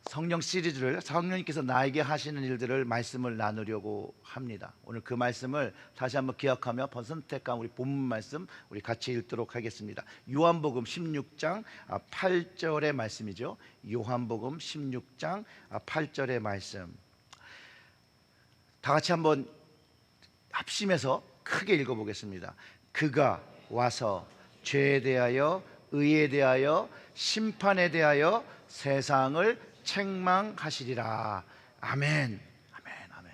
성령 시리즈를 성령님께서 나에게 하시는 일들을 말씀을 나누려고 합니다. 오늘 그 말씀을 다시 한번 기억하며 선택한 우리 본문 말씀 우리 같이 읽도록 하겠습니다. 요한복음 16장 8절의 말씀이죠. 요한복음 16장 8절의 말씀 다 같이 한번 합심해서 크게 읽어보겠습니다. 그가 와서 죄에 대하여 의에 대하여 심판에 대하여 세상을 책망하시리라. 아멘. 아멘. 아멘.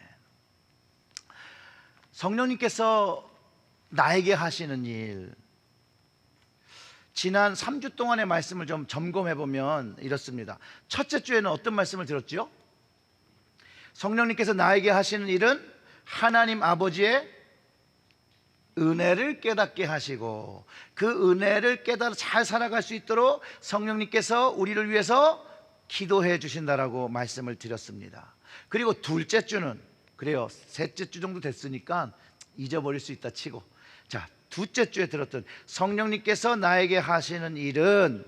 성령님께서 나에게 하시는 일, 지난 3주 동안의 말씀을 좀 점검해 보면 이렇습니다. 첫째 주에는 어떤 말씀을 들었죠? 성령님께서 나에게 하시는 일은 하나님 아버지의 은혜를 깨닫게 하시고, 그 은혜를 깨달아 잘 살아갈 수 있도록 성령님께서 우리를 위해서 기도해 주신다라고 말씀을 드렸습니다. 그리고 둘째 주는, 그래요, 셋째 주 정도 됐으니까 잊어버릴 수 있다 치고, 자, 둘째 주에 들었던 성령님께서 나에게 하시는 일은,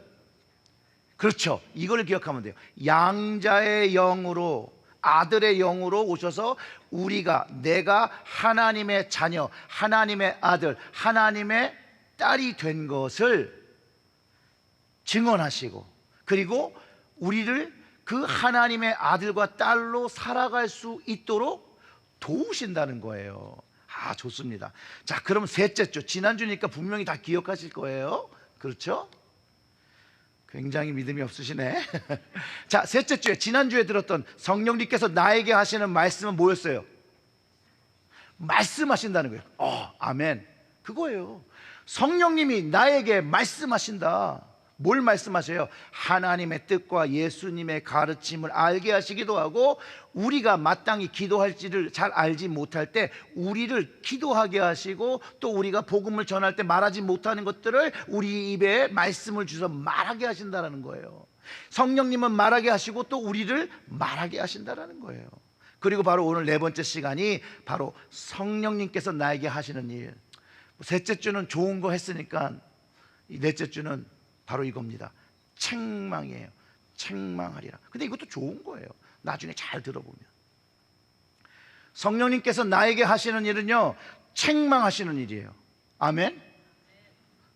그렇죠, 이걸 기억하면 돼요. 양자의 영으로, 아들의 영으로 오셔서 내가 하나님의 자녀, 하나님의 아들, 하나님의 딸이 된 것을 증언하시고, 그리고 우리를 그 하나님의 아들과 딸로 살아갈 수 있도록 도우신다는 거예요. 좋습니다. 자, 그럼 셋째 주, 지난주니까 분명히 다 기억하실 거예요. 그렇죠? 굉장히 믿음이 없으시네. 자, 셋째 주에, 지난주에 들었던 성령님께서 나에게 하시는 말씀은 뭐였어요? 말씀하신다는 거예요. 아멘. 그거예요. 성령님이 나에게 말씀하신다. 뭘 말씀하셔요? 하나님의 뜻과 예수님의 가르침을 알게 하시기도 하고, 우리가 마땅히 기도할지를 잘 알지 못할 때 우리를 기도하게 하시고, 또 우리가 복음을 전할 때 말하지 못하는 것들을 우리 입에 말씀을 주셔서 말하게 하신다는 거예요. 성령님은 말하게 하시고 또 우리를 말하게 하신다는 거예요. 그리고 바로 오늘 네 번째 시간이 바로 성령님께서 나에게 하시는 일. 셋째 주는 좋은 거 했으니까 이 넷째 주는 바로 이겁니다. 책망이에요. 책망하리라. 근데 이것도 좋은 거예요. 나중에 잘 들어보면. 성령님께서 나에게 하시는 일은요, 책망하시는 일이에요. 아멘?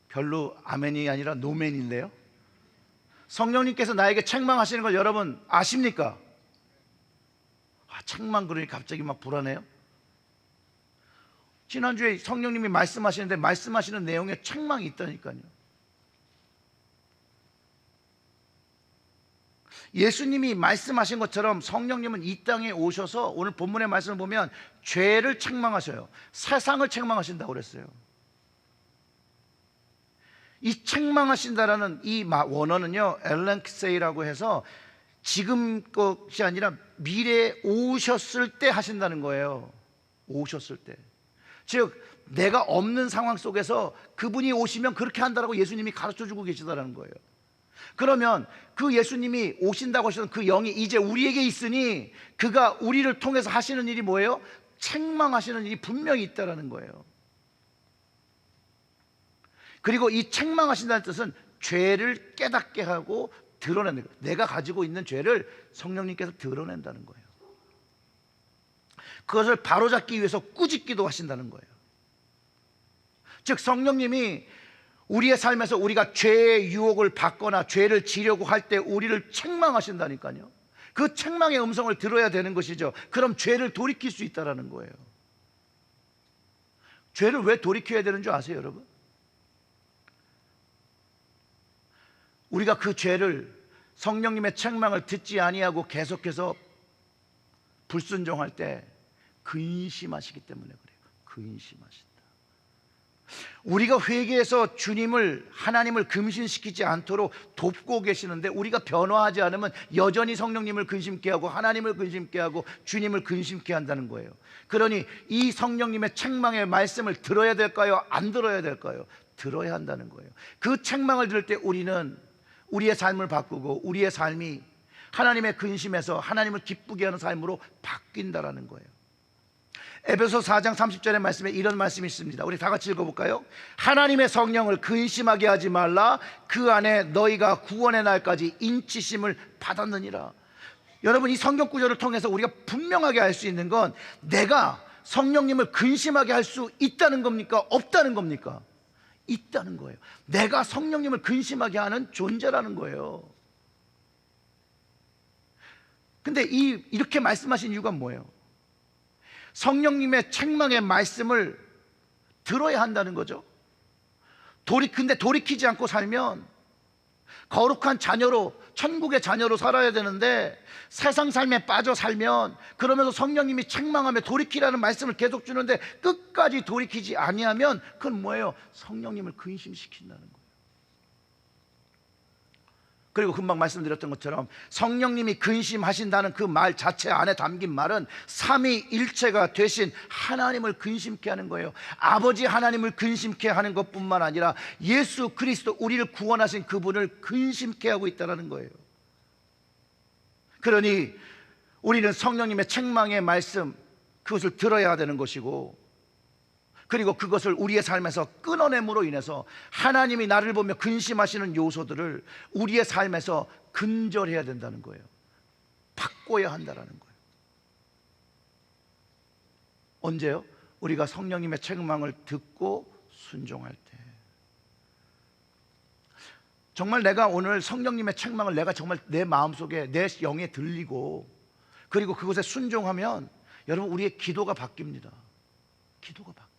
별로 아멘이 아니라 노멘인데요. 성령님께서 나에게 책망하시는 걸 여러분 아십니까? 책망 그러니 갑자기 막 불안해요. 지난주에 성령님이 말씀하시는데 말씀하시는 내용에 책망이 있다니까요. 예수님이 말씀하신 것처럼 성령님은 이 땅에 오셔서 오늘 본문의 말씀을 보면 죄를 책망하셔요. 세상을 책망하신다고 그랬어요. 이 책망하신다라는 이 원어는요, 엘렌크세이라고 해서 지금 것이 아니라 미래에 오셨을 때 하신다는 거예요. 오셨을 때. 즉 내가 없는 상황 속에서 그분이 오시면 그렇게 한다라고 예수님이 가르쳐주고 계시다는 거예요. 그러면 그 예수님이 오신다고 하셨던 그 영이 이제 우리에게 있으니 그가 우리를 통해서 하시는 일이 뭐예요? 책망하시는 일이 분명히 있다는 거예요. 그리고 이 책망하신다는 뜻은 죄를 깨닫게 하고 드러내는 거예요. 내가 가지고 있는 죄를 성령님께서 드러낸다는 거예요. 그것을 바로잡기 위해서 꾸짖기도 하신다는 거예요. 즉 성령님이 우리의 삶에서 우리가 죄의 유혹을 받거나 죄를 지려고 할 때 우리를 책망하신다니까요. 그 책망의 음성을 들어야 되는 것이죠. 그럼 죄를 돌이킬 수 있다는 거예요. 죄를 왜 돌이켜야 되는 줄 아세요, 여러분? 우리가 그 죄를 성령님의 책망을 듣지 아니하고 계속해서 불순종할 때 근심하시기 때문에 그래요. 근심하신다. 우리가 회개해서 하나님을 금신시키지 않도록 돕고 계시는데 우리가 변화하지 않으면 여전히 성령님을 근심케 하고 하나님을 근심케 하고 주님을 근심케 한다는 거예요. 그러니 이 성령님의 책망의 말씀을 들어야 될까요? 안 들어야 될까요? 들어야 한다는 거예요. 그 책망을 들을 때 우리는 우리의 삶을 바꾸고 우리의 삶이 하나님의 근심에서 하나님을 기쁘게 하는 삶으로 바뀐다라는 거예요. 에베소 4장 30절의 말씀에 이런 말씀이 있습니다. 우리 다 같이 읽어볼까요? 하나님의 성령을 근심하게 하지 말라. 그 안에 너희가 구원의 날까지 인치심을 받았느니라. 여러분, 이 성경 구절을 통해서 우리가 분명하게 알 수 있는 건, 내가 성령님을 근심하게 할 수 있다는 겁니까? 없다는 겁니까? 있다는 거예요. 내가 성령님을 근심하게 하는 존재라는 거예요. 근데 이렇게 말씀하신 이유가 뭐예요? 성령님의 책망의 말씀을 들어야 한다는 거죠. 근데 돌이키지 않고 살면 거룩한 자녀로, 천국의 자녀로 살아야 되는데 세상 삶에 빠져 살면, 그러면서 성령님이 책망하며 돌이키라는 말씀을 계속 주는데 끝까지 돌이키지 아니하면 그건 뭐예요? 성령님을 근심시킨다는 거예요. 그리고 금방 말씀드렸던 것처럼 성령님이 근심하신다는 그 말 자체 안에 담긴 말은 삼위일체가 되신 하나님을 근심케 하는 거예요. 아버지 하나님을 근심케 하는 것뿐만 아니라 예수 그리스도, 우리를 구원하신 그분을 근심케 하고 있다는 거예요. 그러니 우리는 성령님의 책망의 말씀, 그것을 들어야 되는 것이고, 그리고 그것을 우리의 삶에서 끊어냄으로 인해서 하나님이 나를 보며 근심하시는 요소들을 우리의 삶에서 근절해야 된다는 거예요. 바꿔야 한다는 거예요. 언제요? 우리가 성령님의 책망을 듣고 순종할 때. 정말 내가 오늘 성령님의 책망을 내가 정말 내 마음속에, 내 영에 들리고, 그리고 그것에 순종하면 여러분, 우리의 기도가 바뀝니다. 기도가 바뀌어요.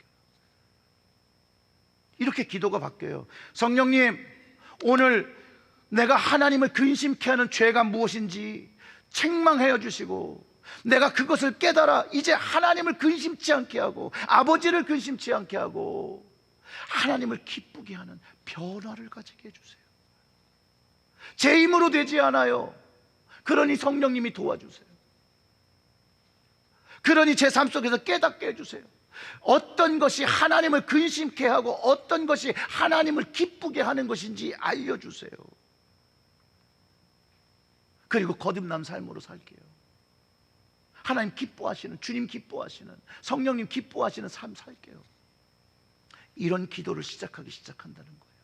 이렇게 기도가 바뀌어요. 성령님, 오늘 내가 하나님을 근심케 하는 죄가 무엇인지 책망하여 주시고, 내가 그것을 깨달아 이제 하나님을 근심치 않게 하고, 아버지를 근심치 않게 하고, 하나님을 기쁘게 하는 변화를 가지게 해주세요. 제 힘으로 되지 않아요. 그러니 성령님이 도와주세요. 그러니 제 삶 속에서 깨닫게 해주세요. 어떤 것이 하나님을 근심케 하고 어떤 것이 하나님을 기쁘게 하는 것인지 알려주세요. 그리고 거듭난 삶으로 살게요. 하나님 기뻐하시는, 주님 기뻐하시는, 성령님 기뻐하시는 삶 살게요. 이런 기도를 시작한다는 거예요.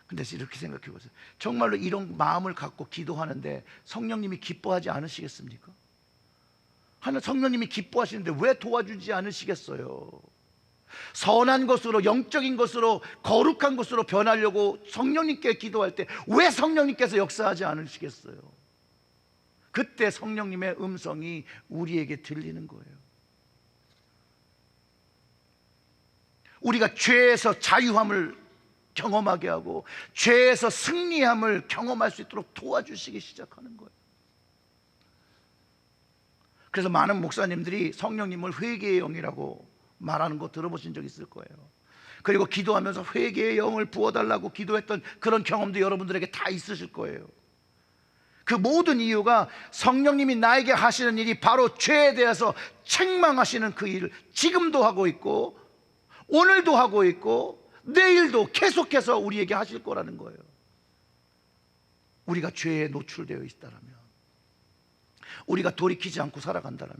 근데 이렇게 생각해 보세요. 정말로 이런 마음을 갖고 기도하는데 성령님이 기뻐하지 않으시겠습니까? 성령님이 기뻐하시는데 왜 도와주지 않으시겠어요? 선한 것으로, 영적인 것으로, 거룩한 것으로 변하려고 성령님께 기도할 때 왜 성령님께서 역사하지 않으시겠어요? 그때 성령님의 음성이 우리에게 들리는 거예요. 우리가 죄에서 자유함을 경험하게 하고 죄에서 승리함을 경험할 수 있도록 도와주시기 시작하는 거예요. 그래서 많은 목사님들이 성령님을 회개의 영이라고 말하는 거 들어보신 적 있을 거예요. 그리고 기도하면서 회개의 영을 부어달라고 기도했던 그런 경험도 여러분들에게 다 있으실 거예요. 그 모든 이유가 성령님이 나에게 하시는 일이 바로 죄에 대해서 책망하시는 그 일을 지금도 하고 있고, 오늘도 하고 있고, 내일도 계속해서 우리에게 하실 거라는 거예요. 우리가 죄에 노출되어 있다면, 우리가 돌이키지 않고 살아간다면.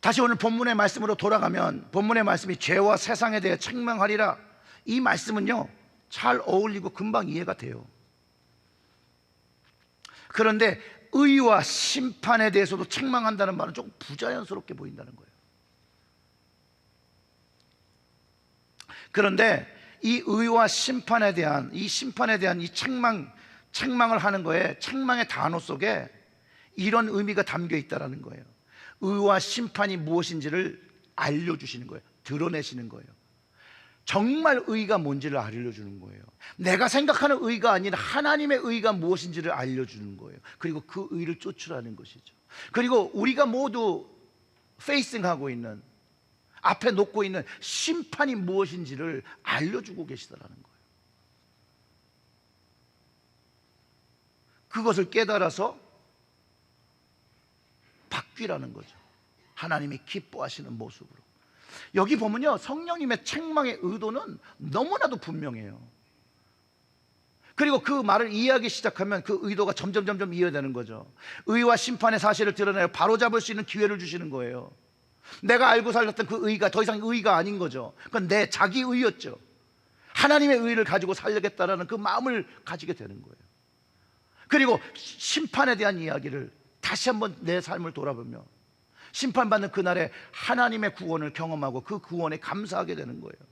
다시 오늘 본문의 말씀으로 돌아가면, 본문의 말씀이 죄와 세상에 대해 책망하리라, 이 말씀은요 잘 어울리고 금방 이해가 돼요. 그런데 의와 심판에 대해서도 책망한다는 말은 조금 부자연스럽게 보인다는 거예요. 그런데 이 의와 심판에 대한 이 책망을 하는 거에, 책망의 단어 속에 이런 의미가 담겨 있다는 거예요. 의와 심판이 무엇인지를 알려주시는 거예요. 드러내시는 거예요. 정말 의가 뭔지를 알려주는 거예요. 내가 생각하는 의가 아닌 하나님의 의가 무엇인지를 알려주는 거예요. 그리고 그 의를 쫓으라는 것이죠. 그리고 우리가 모두 페이싱하고 있는, 앞에 놓고 있는 심판이 무엇인지를 알려주고 계시다라는 거예요. 그것을 깨달아서 바뀌라는 거죠. 하나님이 기뻐하시는 모습으로. 여기 보면요, 성령님의 책망의 의도는 너무나도 분명해요. 그리고 그 말을 이해하기 시작하면 그 의도가 점점 이해되는 거죠. 의와 심판의 사실을 드러내어 바로잡을 수 있는 기회를 주시는 거예요. 내가 알고 살았던 그 의가 더 이상 의가 아닌 거죠. 그건 내 자기 의였죠. 하나님의 의를 가지고 살려겠다라는 그 마음을 가지게 되는 거예요. 그리고 심판에 대한 이야기를 다시 한번 내 삶을 돌아보며 심판받는 그날에 하나님의 구원을 경험하고 그 구원에 감사하게 되는 거예요.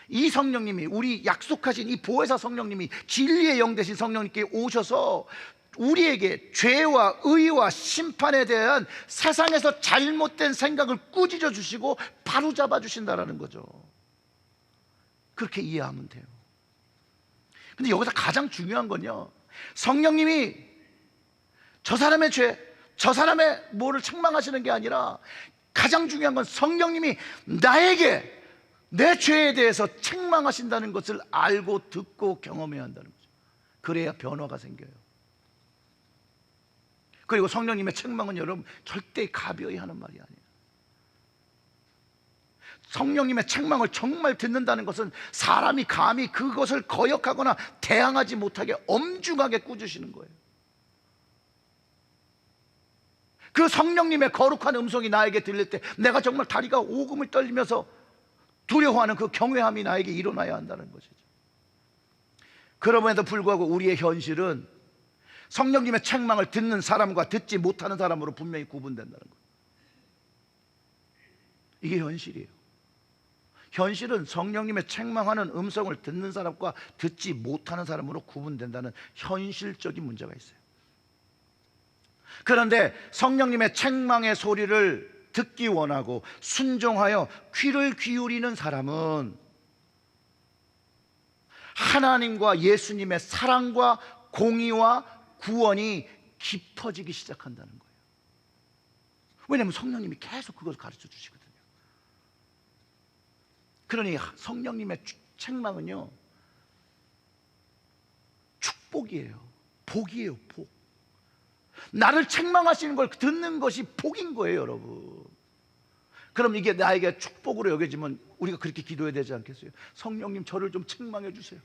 이 성령님이, 우리 약속하신 이 보혜사 성령님이, 진리의 영 되신 성령님께 오셔서 우리에게 죄와 의와 심판에 대한 세상에서 잘못된 생각을 꾸짖어 주시고 바로잡아 주신다라는 거죠. 그렇게 이해하면 돼요. 근데 여기서 가장 중요한 건요, 성령님이 저 사람의 죄, 저 사람의 뭐를 책망하시는 게 아니라 가장 중요한 건 성령님이 나에게 내 죄에 대해서 책망하신다는 것을 알고 듣고 경험해야 한다는 거죠. 그래야 변화가 생겨요. 그리고 성령님의 책망은 여러분 절대 가벼이 하는 말이 아니에요. 성령님의 책망을 정말 듣는다는 것은 사람이 감히 그것을 거역하거나 대항하지 못하게 엄중하게 꾸짖으시는 거예요. 그 성령님의 거룩한 음성이 나에게 들릴 때 내가 정말 다리가 오금을 떨리면서 두려워하는 그 경외함이 나에게 일어나야 한다는 것이죠. 그럼에도 불구하고 우리의 현실은 성령님의 책망을 듣는 사람과 듣지 못하는 사람으로 분명히 구분된다는 거예요. 이게 현실이에요. 현실은 성령님의 책망하는 음성을 듣는 사람과 듣지 못하는 사람으로 구분된다는 현실적인 문제가 있어요. 그런데 성령님의 책망의 소리를 듣기 원하고 순종하여 귀를 기울이는 사람은 하나님과 예수님의 사랑과 공의와 구원이 깊어지기 시작한다는 거예요. 왜냐하면 성령님이 계속 그것을 가르쳐 주시거든요. 그러니 성령님의 책망은요, 축복이에요. 복이에요, 복. 나를 책망하시는 걸 듣는 것이 복인 거예요, 여러분. 그럼 이게 나에게 축복으로 여겨지면 우리가 그렇게 기도해야 되지 않겠어요? 성령님, 저를 좀 책망해 주세요.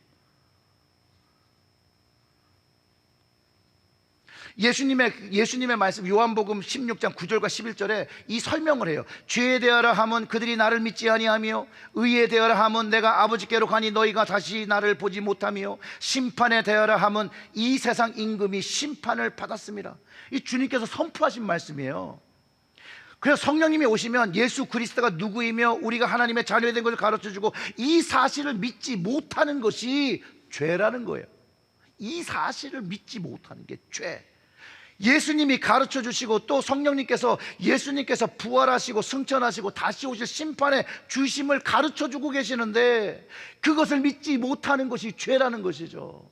예수님의 말씀 요한복음 16장 9절과 11절에 이 설명을 해요. 죄에 대하라 함은 그들이 나를 믿지 아니하며, 의에 대하라 함은 내가 아버지께로 가니 너희가 다시 나를 보지 못하며, 심판에 대하라 함은 이 세상 임금이 심판을 받았습니다. 이 주님께서 선포하신 말씀이에요. 그래서 성령님이 오시면 예수 그리스도가 누구이며 우리가 하나님의 자녀가 된 것을 가르쳐주고 이 사실을 믿지 못하는 것이 죄라는 거예요. 이 사실을 믿지 못하는 게 죄. 예수님이 가르쳐 주시고 또 성령님께서, 예수님께서 부활하시고 승천하시고 다시 오실 심판의 주심을 가르쳐 주고 계시는데 그것을 믿지 못하는 것이 죄라는 것이죠.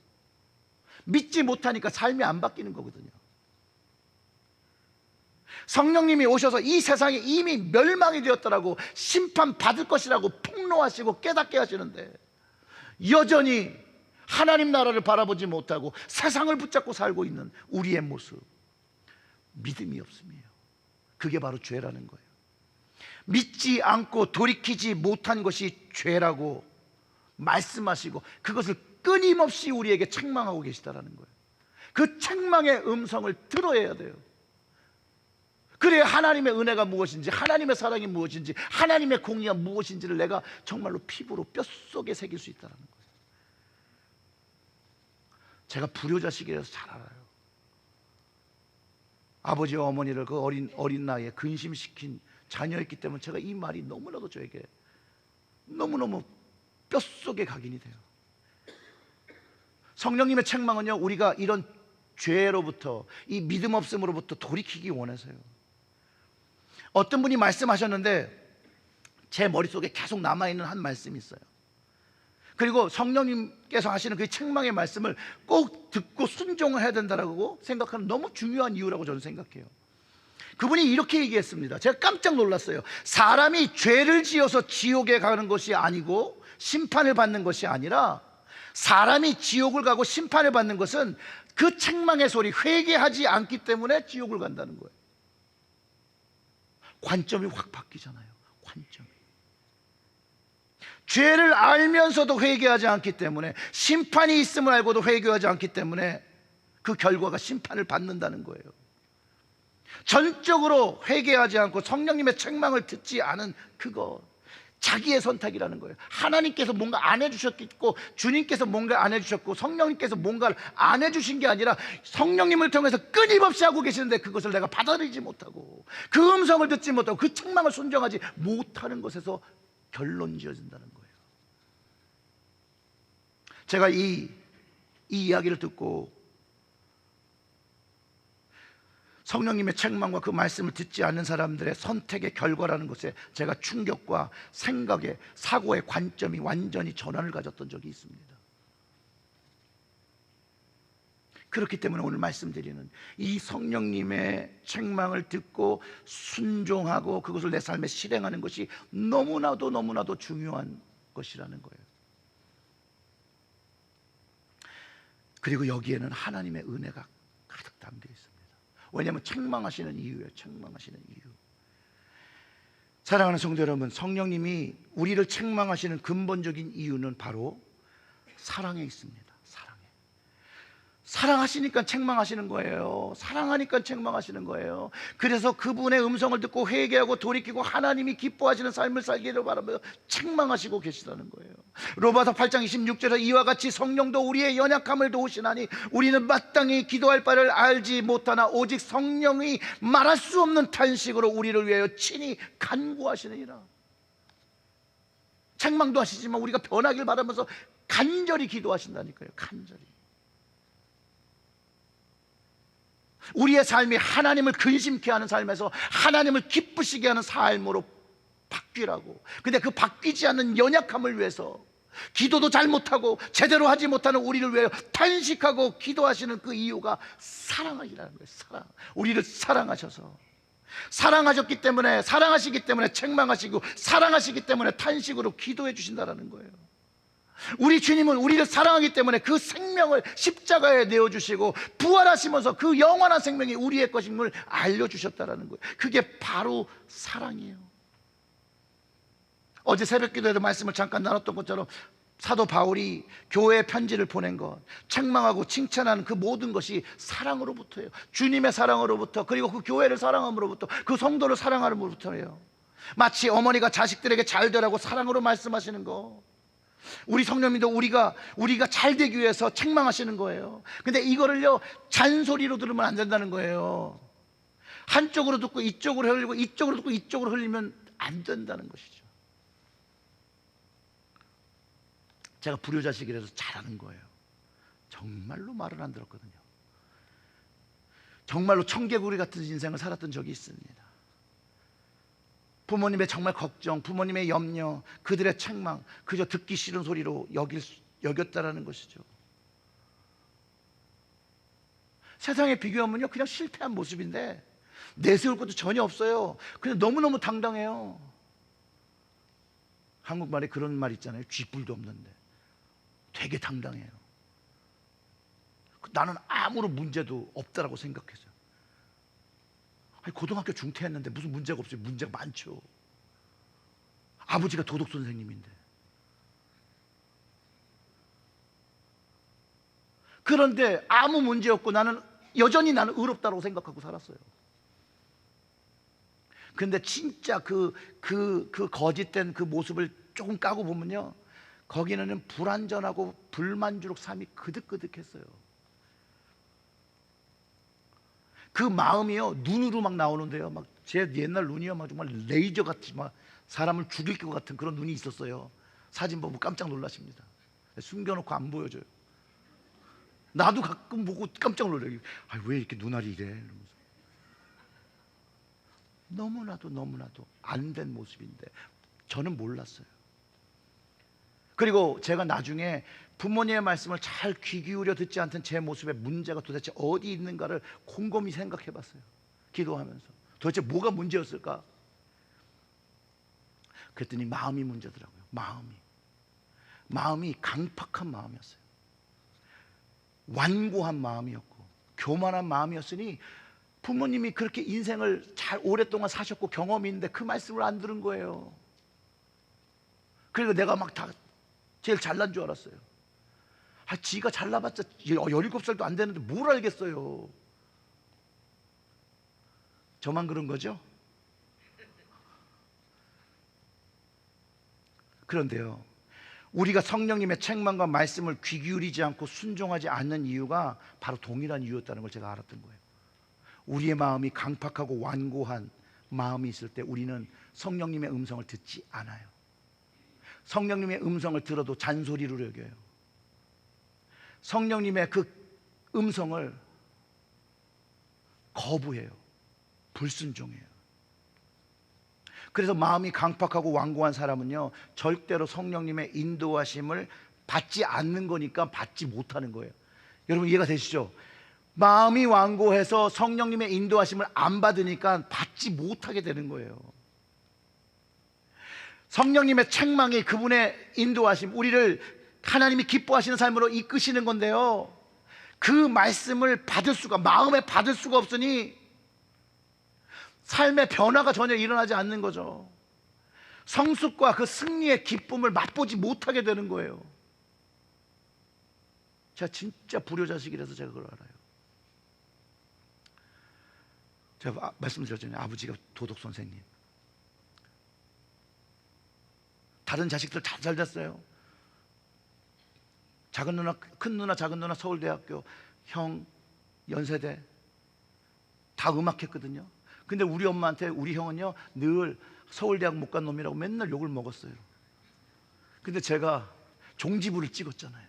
믿지 못하니까 삶이 안 바뀌는 거거든요. 성령님이 오셔서 이 세상이 이미 멸망이 되었더라고, 심판받을 것이라고 폭로하시고 깨닫게 하시는데 여전히 하나님 나라를 바라보지 못하고 세상을 붙잡고 살고 있는 우리의 모습, 믿음이 없음이에요. 그게 바로 죄라는 거예요. 믿지 않고 돌이키지 못한 것이 죄라고 말씀하시고 그것을 끊임없이 우리에게 책망하고 계시다는 거예요. 그 책망의 음성을 들어야 돼요. 그래야 하나님의 은혜가 무엇인지, 하나님의 사랑이 무엇인지, 하나님의 공의가 무엇인지를 내가 정말로 피부로 뼛속에 새길 수 있다는 거예요. 제가 불효자식이라서 잘 알아요. 아버지와 어머니를 그 어린 나이에 근심시킨 자녀였기 때문에 제가 이 말이 너무나도 저에게 너무너무 뼛속에 각인이 돼요. 성령님의 책망은요, 우리가 이런 죄로부터, 이 믿음 없음으로부터 돌이키기 원해서요. 어떤 분이 말씀하셨는데 제 머릿속에 계속 남아있는 한 말씀이 있어요. 그리고 성령님께서 하시는 그 책망의 말씀을 꼭 듣고 순종을 해야 된다고 생각하는 너무 중요한 이유라고 저는 생각해요. 그분이 이렇게 얘기했습니다. 제가 깜짝 놀랐어요. 사람이 죄를 지어서 지옥에 가는 것이 아니고 심판을 받는 것이 아니라, 사람이 지옥을 가고 심판을 받는 것은 그 책망의 소리, 회개하지 않기 때문에 지옥을 간다는 거예요. 관점이 확 바뀌잖아요. 관점이. 죄를 알면서도 회개하지 않기 때문에, 심판이 있음을 알고도 회개하지 않기 때문에 그 결과가 심판을 받는다는 거예요. 전적으로 회개하지 않고 성령님의 책망을 듣지 않은 그거, 자기의 선택이라는 거예요. 하나님께서 뭔가 안 해주셨고, 주님께서 뭔가 안 해주셨고, 성령님께서 뭔가를 안 해주신 게 아니라 성령님을 통해서 끊임없이 하고 계시는데 그것을 내가 받아들이지 못하고, 그 음성을 듣지 못하고, 그 책망을 순종하지 못하는 것에서 결론 지어진다는 거예요. 제가 이 이야기를 듣고 성령님의 책망과 그 말씀을 듣지 않는 사람들의 선택의 결과라는 것에 제가 충격과 생각의, 사고의 관점이 완전히 전환을 가졌던 적이 있습니다. 그렇기 때문에 오늘 말씀드리는 이 성령님의 책망을 듣고 순종하고 그것을 내 삶에 실행하는 것이 너무나도 중요한 것이라는 거예요. 그리고 여기에는 하나님의 은혜가 가득 담겨 있습니다. 왜냐하면 책망하시는 이유예요. 책망하시는 이유. 사랑하는 성도 여러분, 성령님이 우리를 책망하시는 근본적인 이유는 바로 사랑에 있습니다. 사랑하시니까 책망하시는 거예요. 사랑하니까 책망하시는 거예요. 그래서 그분의 음성을 듣고 회개하고 돌이키고 하나님이 기뻐하시는 삶을 살기를 바라며 책망하시고 계시다는 거예요. 로마서 8장 26절에 이와 같이 성령도 우리의 연약함을 도우시나니 우리는 마땅히 기도할 바를 알지 못하나 오직 성령이 말할 수 없는 탄식으로 우리를 위하여 친히 간구하시느니라. 책망도 하시지만 우리가 변하길 바라면서 간절히 기도하신다니까요. 간절히. 우리의 삶이 하나님을 근심케 하는 삶에서 하나님을 기쁘시게 하는 삶으로 바뀌라고. 근데 그 바뀌지 않는 연약함을 위해서 기도도 잘 못하고 제대로 하지 못하는 우리를 위해 탄식하고 기도하시는 그 이유가 사랑이라는 거예요. 사랑. 우리를 사랑하셔서, 사랑하셨기 때문에, 사랑하시기 때문에 책망하시고, 사랑하시기 때문에 탄식으로 기도해 주신다는 거예요. 우리 주님은 우리를 사랑하기 때문에 그 생명을 십자가에 내어주시고 부활하시면서 그 영원한 생명이 우리의 것임을 알려주셨다는 거예요. 그게 바로 사랑이에요. 어제 새벽기도에도 말씀을 잠깐 나눴던 것처럼 사도 바울이 교회에 편지를 보낸 것, 책망하고 칭찬하는 그 모든 것이 사랑으로부터예요. 주님의 사랑으로부터, 그리고 그 교회를 사랑함으로부터, 그 성도를 사랑함으로부터예요. 마치 어머니가 자식들에게 잘 되라고 사랑으로 말씀하시는 거, 우리 성령님도 우리가 잘 되기 위해서 책망하시는 거예요. 근데 이거를요 잔소리로 들으면 안 된다는 거예요. 한쪽으로 듣고 이쪽으로 흘리고 이쪽으로 듣고 이쪽으로 흘리면 안 된다는 것이죠. 제가 불효자식이라서 잘하는 거예요. 정말로 말을 안 들었거든요. 정말로 청개구리 같은 인생을 살았던 적이 있습니다. 부모님의 정말 걱정, 부모님의 염려, 그들의 책망, 그저 듣기 싫은 소리로 여겼다라는 것이죠. 세상에 비교하면요 그냥 실패한 모습인데 내세울 것도 전혀 없어요. 그냥 너무너무 당당해요. 한국말에 그런 말 있잖아요. 쥐뿔도 없는데 되게 당당해요. 나는 아무런 문제도 없다라고 생각했어요. 아니, 고등학교 중퇴했는데 무슨 문제가 없어요? 문제가 많죠. 아버지가 도덕 선생님인데. 그런데 아무 문제 없고 나는 여전히 의롭다고 생각하고 살았어요. 근데 진짜 그 거짓된 그 모습을 조금 까고 보면요, 거기는 불완전하고 불만족스러운 삶이 그득그득했어요. 그 마음이요 눈으로 막 나오는데요, 막 제 옛날 눈이요 막 정말 레이저 같이 막 사람을 죽일 것 같은 그런 눈이 있었어요. 사진 보면 깜짝 놀라십니다. 숨겨놓고 안 보여줘요. 나도 가끔 보고 깜짝 놀라요. 아, 왜 이렇게 눈알이 이래? 이러면서. 너무나도 안 된 모습인데 저는 몰랐어요. 그리고 제가 나중에 부모님의 말씀을 잘 귀 기울여 듣지 않던 제 모습의 문제가 도대체 어디 있는가를 곰곰이 생각해 봤어요. 기도하면서 도대체 뭐가 문제였을까? 그랬더니 마음이 문제더라고요. 마음이 강팍한 마음이었어요. 완고한 마음이었고 교만한 마음이었으니 부모님이 그렇게 인생을 잘 오랫동안 사셨고 경험이 있는데 그 말씀을 안 들은 거예요. 그리고 내가 막 다 제일 잘난 줄 알았어요. 지가 잘나봤자 17살도 안 되는데 뭘 알겠어요. 저만 그런 거죠? 그런데요, 우리가 성령님의 책망과 말씀을 귀 기울이지 않고 순종하지 않는 이유가 바로 동일한 이유였다는 걸 제가 알았던 거예요. 우리의 마음이 강팍하고 완고한 마음이 있을 때 우리는 성령님의 음성을 듣지 않아요. 성령님의 음성을 들어도 잔소리로 여겨요. 성령님의 그 음성을 거부해요. 불순종해요. 그래서 마음이 강팍하고 완고한 사람은요, 절대로 성령님의 인도하심을 받지 않는 거니까 받지 못하는 거예요. 여러분 이해가 되시죠? 마음이 완고해서 성령님의 인도하심을 안 받으니까 받지 못하게 되는 거예요. 성령님의 책망이, 그분의 인도하심, 우리를 하나님이 기뻐하시는 삶으로 이끄시는 건데요, 그 말씀을 받을 수가, 마음에 받을 수가 없으니 삶의 변화가 전혀 일어나지 않는 거죠. 성숙과 그 승리의 기쁨을 맛보지 못하게 되는 거예요. 제가 진짜 불효자식이라서 제가 그걸 알아요. 제가 말씀드렸잖아요. 아버지가 도덕 선생님. 다른 자식들 다 잘 됐어요. 작은 누나, 큰 누나, 작은 누나 서울대학교, 형 연세대 다 음악했거든요. 근데 우리 엄마한테 우리 형은요 늘 서울대학 못 간 놈이라고 맨날 욕을 먹었어요. 근데 제가 종지부를 찍었잖아요.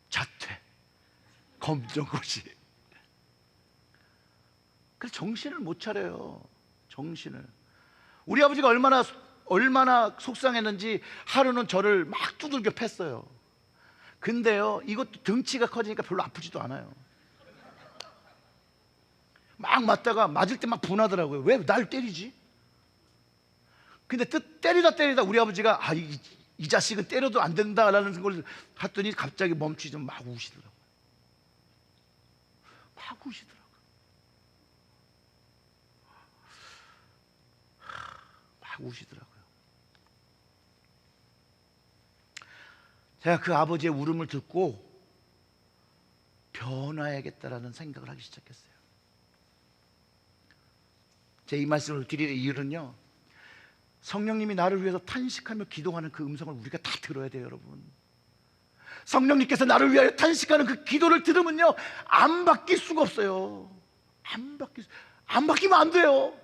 자퇴, 검정고시. 그래서 정신을 못 차려요. 정신을. 우리 아버지가 얼마나 속상했는지 하루는 저를 막 두들겨 팼어요. 근데요, 이것도 등치가 커지니까 별로 아프지도 않아요. 막 맞다가 맞을 때 막 분하더라고요. 왜 날 때리지? 근데 때리다 우리 아버지가 이 자식은 때려도 안 된다라는 걸 했더니 갑자기 멈추지 막 우시더라고요. 막 우시더라고요. 막 우시더라고요. 제가 그 아버지의 울음을 듣고 변화해야겠다라는 생각을 하기 시작했어요. 제 이 말씀을 드릴 이유는요, 성령님이 나를 위해서 탄식하며 기도하는 그 음성을 우리가 다 들어야 돼요, 여러분. 성령님께서 나를 위하여 탄식하는 그 기도를 들으면요, 안 바뀔 수가 없어요. 안 바뀌면 안 돼요.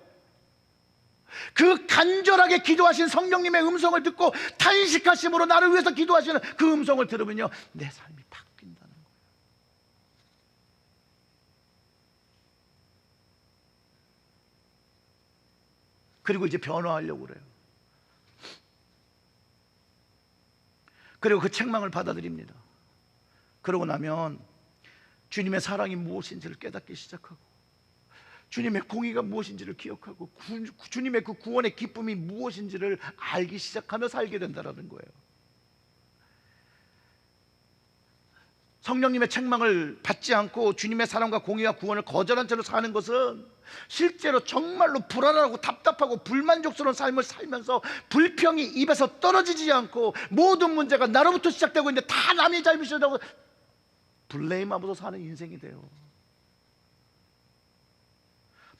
그 간절하게 기도하신 성령님의 음성을 듣고 탄식하심으로 나를 위해서 기도하시는 그 음성을 들으면요, 내 삶이 바뀐다는 거예요. 그리고 이제 변화하려고 그래요. 그리고 그 책망을 받아들입니다. 그러고 나면 주님의 사랑이 무엇인지를 깨닫기 시작하고, 주님의 공의가 무엇인지를 기억하고, 주님의 그 구원의 기쁨이 무엇인지를 알기 시작하며 살게 된다는 거예요. 성령님의 책망을 받지 않고 주님의 사랑과 공의와 구원을 거절한 채로 사는 것은 실제로 정말로 불안하고 답답하고 불만족스러운 삶을 살면서 불평이 입에서 떨어지지 않고 모든 문제가 나로부터 시작되고 있는데 다 남의 잘못이라고 블레임하면서 사는 인생이 돼요.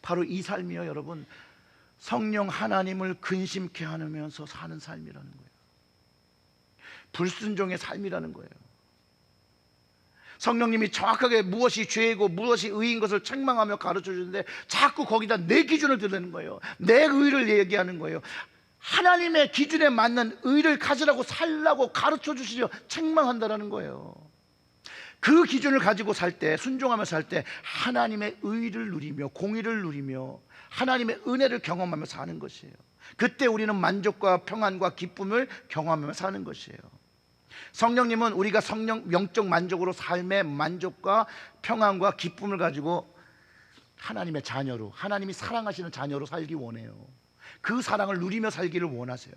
바로 이 삶이요, 여러분, 성령 하나님을 근심케 하면서 사는 삶이라는 거예요. 불순종의 삶이라는 거예요. 성령님이 정확하게 무엇이 죄이고 무엇이 의인 것을 책망하며 가르쳐 주는데 자꾸 거기다 내 기준을 드는 거예요. 내 의를 얘기하는 거예요. 하나님의 기준에 맞는 의를 가지라고 살라고 가르쳐 주시려 책망한다라는 거예요. 그 기준을 가지고 살 때, 순종하며 살 때 하나님의 의를 누리며 공의를 누리며 하나님의 은혜를 경험하며 사는 것이에요. 그때 우리는 만족과 평안과 기쁨을 경험하며 사는 것이에요. 성령님은 우리가 영적 만족으로 삶의 만족과 평안과 기쁨을 가지고 하나님의 자녀로, 하나님이 사랑하시는 자녀로 살기 원해요. 그 사랑을 누리며 살기를 원하세요.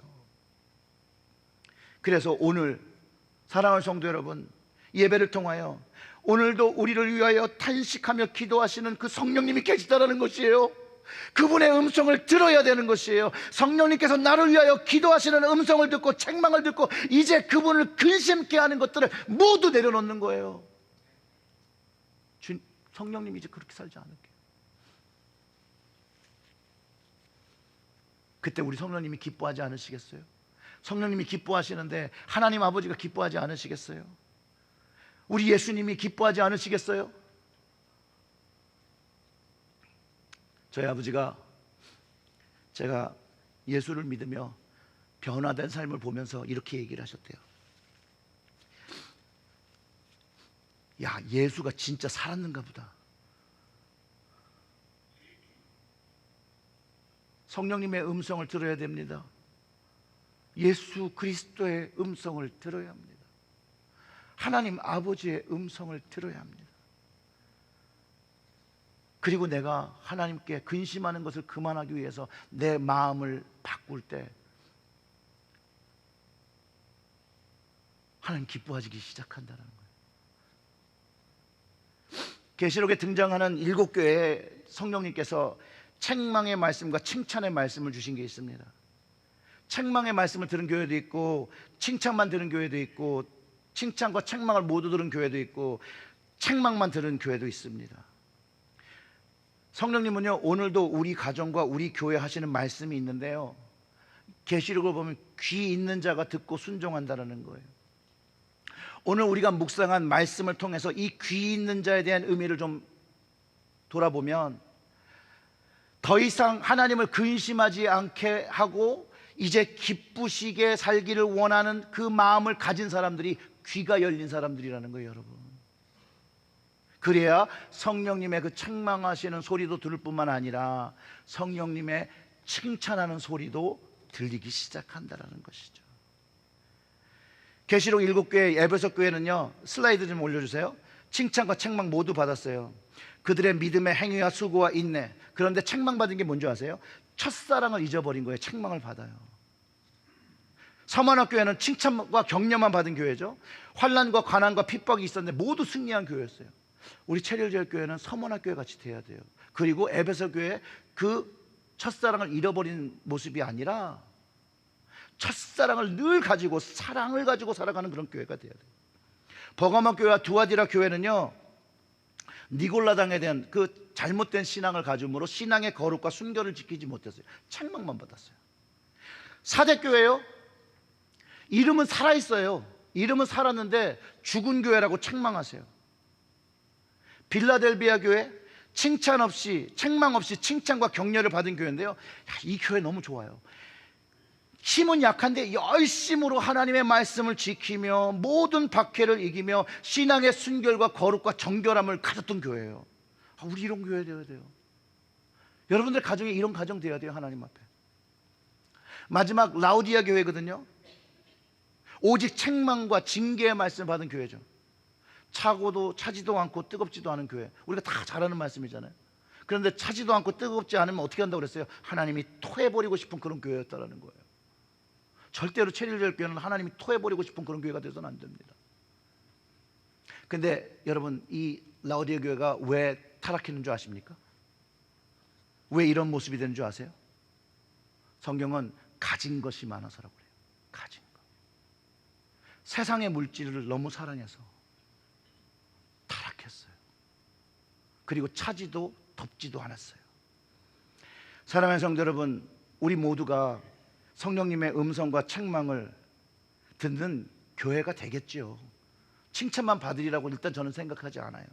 그래서 오늘 사랑하는 성도 여러분, 예배를 통하여 오늘도 우리를 위하여 탄식하며 기도하시는 그 성령님이 계시다라는 것이에요. 그분의 음성을 들어야 되는 것이에요. 성령님께서 나를 위하여 기도하시는 음성을 듣고 책망을 듣고 이제 그분을 근심케 하는 것들을 모두 내려놓는 거예요. 성령님 이제 그렇게 살지 않을게요. 그때 우리 성령님이 기뻐하지 않으시겠어요? 성령님이 기뻐하시는데 하나님 아버지가 기뻐하지 않으시겠어요? 우리 예수님이 기뻐하지 않으시겠어요? 저희 아버지가 제가 예수를 믿으며 변화된 삶을 보면서 이렇게 얘기를 하셨대요. 야, 예수가 진짜 살았는가 보다. 성령님의 음성을 들어야 됩니다. 예수 그리스도의 음성을 들어야 합니다. 하나님 아버지의 음성을 들어야 합니다. 그리고 내가 하나님께 근심하는 것을 그만하기 위해서 내 마음을 바꿀 때 하나님 기뻐하시기 시작한다는 거예요. 계시록에 등장하는 7교회에 성령님께서 책망의 말씀과 칭찬의 말씀을 주신 게 있습니다. 책망의 말씀을 들은 교회도 있고 칭찬만 들은 교회도 있고 칭찬과 책망을 모두 들은 교회도 있고 책망만 들은 교회도 있습니다. 성령님은요, 오늘도 우리 가정과 우리 교회 하시는 말씀이 있는데요, 계시록을 보면 귀 있는 자가 듣고 순종한다는 거예요. 오늘 우리가 묵상한 말씀을 통해서 이 귀 있는 자에 대한 의미를 좀 돌아보면 더 이상 하나님을 근심하지 않게 하고 이제 기쁘시게 살기를 원하는 그 마음을 가진 사람들이 귀가 열린 사람들이라는 거예요, 여러분. 그래야 성령님의 그 책망하시는 소리도 들을 뿐만 아니라 성령님의 칭찬하는 소리도 들리기 시작한다는 것이죠. 계시록 7교회 에베소 교회는요, 슬라이드 좀 올려주세요. 칭찬과 책망 모두 받았어요. 그들의 믿음의 행위와 수고와 인내. 그런데 책망받은 게 뭔지 아세요? 첫사랑을 잊어버린 거예요. 책망을 받아요. 서만화 교회는 칭찬과 격려만 받은 교회죠. 환난과 가난과 핍박이 있었는데 모두 승리한 교회였어요. 우리 체리얼교회는 서만화 교회 같이 돼야 돼요. 그리고 에베소 교회 그 첫사랑을 잃어버린 모습이 아니라 첫사랑을 늘 가지고 사랑을 가지고 살아가는 그런 교회가 돼야 돼요. 버가모 교회와 두아디라 교회는요, 니골라당에 대한 그 잘못된 신앙을 가짐으로 신앙의 거룩과 순결을 지키지 못했어요. 책망만 받았어요. 사대교회요, 이름은 살아있어요. 이름은 살았는데 죽은 교회라고 책망하세요. 빌라델비아 교회, 칭찬 없이 책망 없이 칭찬과 격려를 받은 교회인데요, 이 교회 너무 좋아요. 힘은 약한데 열심으로 하나님의 말씀을 지키며 모든 박해를 이기며 신앙의 순결과 거룩과 정결함을 가졌던 교회예요. 우리 이런 교회 되어야 돼요. 여러분들 가정에 이런 가정 되어야 돼요. 하나님 앞에. 마지막 라우디아 교회거든요. 오직 책망과 징계의 말씀을 받은 교회죠. 차지도 않고 뜨겁지도 않은 교회. 우리가 다 잘 아는 말씀이잖아요. 그런데 차지도 않고 뜨겁지 않으면 어떻게 한다고 그랬어요? 하나님이 토해버리고 싶은 그런 교회였다는 거예요. 절대로 체리얼 교회는 하나님이 토해버리고 싶은 그런 교회가 되어서는 안 됩니다. 근데 여러분, 이 라우디아 교회가 왜 타락했는 줄 아십니까? 왜 이런 모습이 되는 줄 아세요? 성경은 가진 것이 많아서라고 그래요. 가진 것. 세상의 물질을 너무 사랑해서 타락했어요. 그리고 차지도 덥지도 않았어요. 사랑하는 성도 여러분, 우리 모두가 성령님의 음성과 책망을 듣는 교회가 되겠죠. 칭찬만 받으리라고 일단 저는 생각하지 않아요.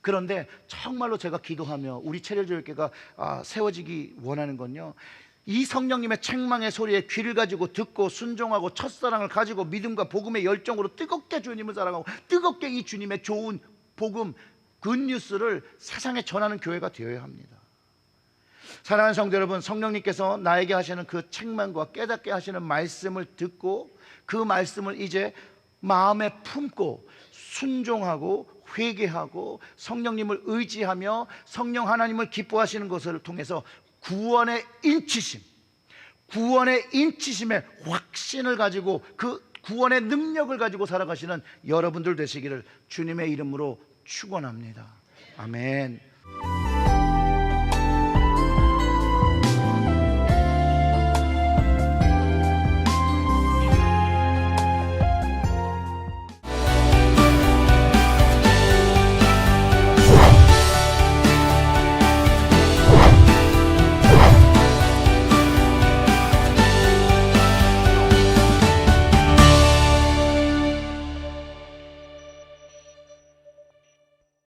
그런데 정말로 제가 기도하며 우리 체리얼교회가 세워지기 원하는 건요, 이 성령님의 책망의 소리에 귀를 가지고 듣고 순종하고 첫사랑을 가지고 믿음과 복음의 열정으로 뜨겁게 주님을 사랑하고 뜨겁게 이 주님의 좋은 복음, 굿뉴스를 세상에 전하는 교회가 되어야 합니다. 사랑하는 성도 여러분, 성령님께서 나에게 하시는 그 책망과 깨닫게 하시는 말씀을 듣고 그 말씀을 이제 마음에 품고 순종하고 회개하고 성령님을 의지하며 성령 하나님을 기뻐하시는 것을 통해서 구원의 인치심의 확신을 가지고 그 구원의 능력을 가지고 살아가시는 여러분들 되시기를 주님의 이름으로 축원합니다. 아멘.